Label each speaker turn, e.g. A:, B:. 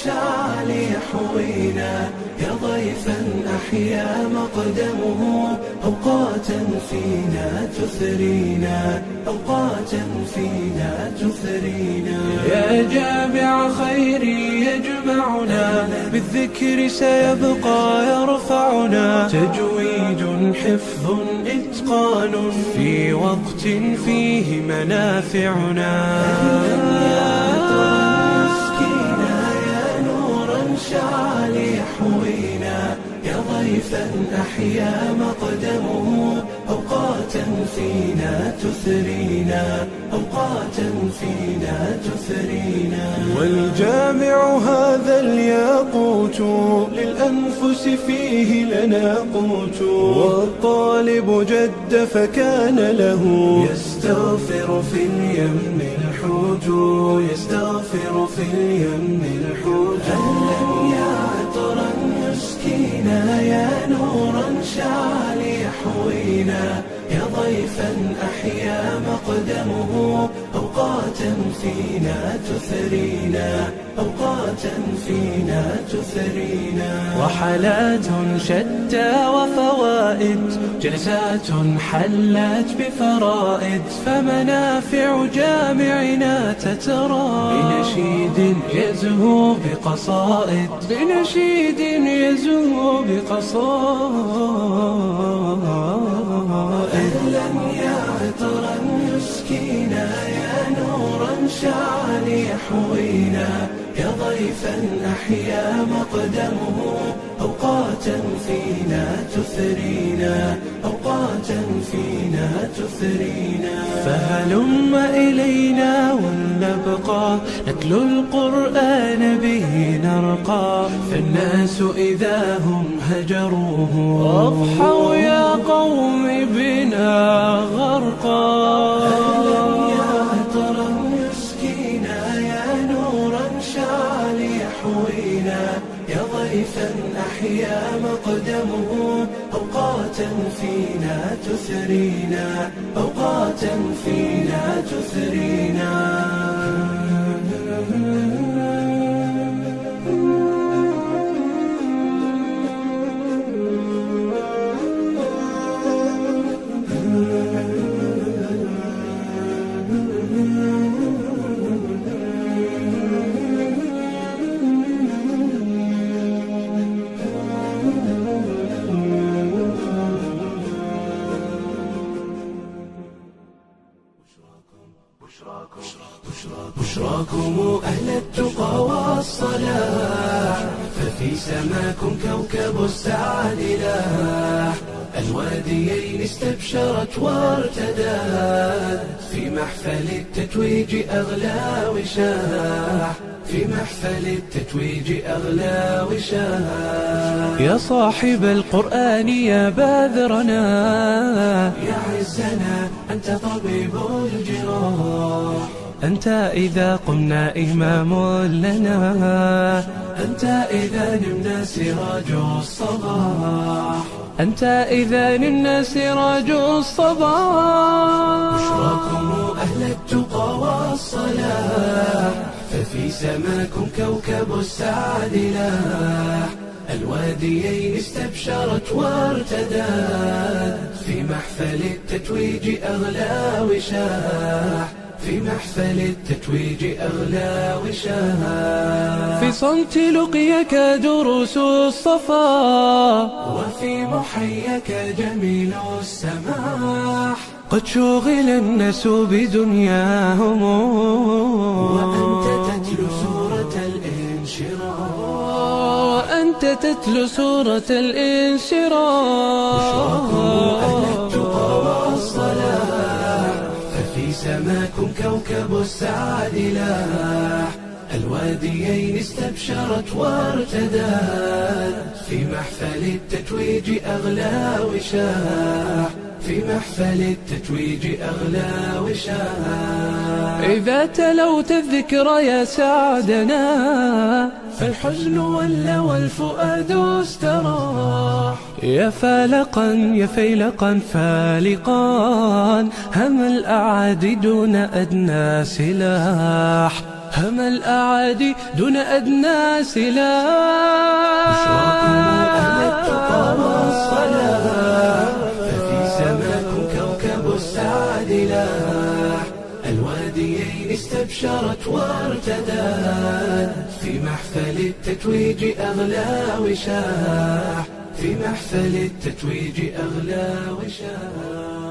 A: شعل يحوينا يا ضيفا أحيا مقدمه أوقاتا فينا تثرينا أوقاتا فينا تثرينا يا جامع خير يجمعنا بالذكر سيبقى يرفعنا تجويد حفظ إتقان في وقت فيه منافعنا شعل يحوينا يا ضيفا أحيا مقدمه أوقاتا فينا تثرينا أوقاتا فينا تثرينا والجامع هذا الياقوت للأنفس فيه لنا قوت والطالب جد فكان له يستغفر في اليم الحوت يستغفر في اليم الحوت يا عطرا يسكينا يا نورا شعل يحوينا يا ضيفا أحيا مقدمه أوقاتا فينا تثرينا أوقاتا فينا تثرينا وحالات شتى وفوائد جلسات حلت بفرائد فمنافع جامعنا تترى بنشيد يزهو بقصائد بنشيد يزهو بقصائد أهلا يا عطرا يسكينا يا نورا شعل يحوينا يا ضيفا أحيا مقدمه أوقاتا فينا تثرينا أوقاتا فينا تثرينا فهلم إلينا ولنبقى نتلو القرآن به نرقى فالناس إذا هم هجروه أضحوا يا قوم بنا غرقا يا ضيفا أحيا مقدمه أوقاتا فينا تثرينا أوقاتا فينا تثرينا بشراكم أهل التقى والصلاح ففي سماكم كوكب السعد لاح الواديين استبشرت وارتدت في محفل التتويج أغلى وشاح في محفل التتويج أغلى وشاح يا صاحب القرآن يا باذرنا يا عزنا أنت طبيب الجراح أنت إذا قمنا إمام لنا أنت إذا نمنا سراج الصباح أنت إذا نمنا سراج الصباح بشراكم أهل التقى والصلاح ففي سماكم كوكب السعد لاح الواديين استبشرت وارتدت في محفل التتويج أغلى وشاح في محفل التتويج أغلى وشاح في صمت لقيك دروس الصفا وفي محيك جميل السماح قد شغل الناس بدنياهم وأنت تتلو سورة الانشراح وأنت تتلو سورة الانشراح سماكم كوكب السعد لاح الواديين استبشرت وارتدت في محفل التتويج أغلى وشاح في محفل التتويج أغلى وشاح إذا تلوت الذكر يا سعدنا فالحزن ولى والفؤاد استراح يا فالقا يا فيلقا فالقا هم الأعادي دون أدنى سلاح هم الأعادي دون أدنى سلاح. بشراكم أهل التقى والصلاح، ففي سماكم كوكب السعد لاح. الواديين استبشرت وارتدت، في محفل التتويج أغلى وشاح، في محفل التتويج أغلى وشاح.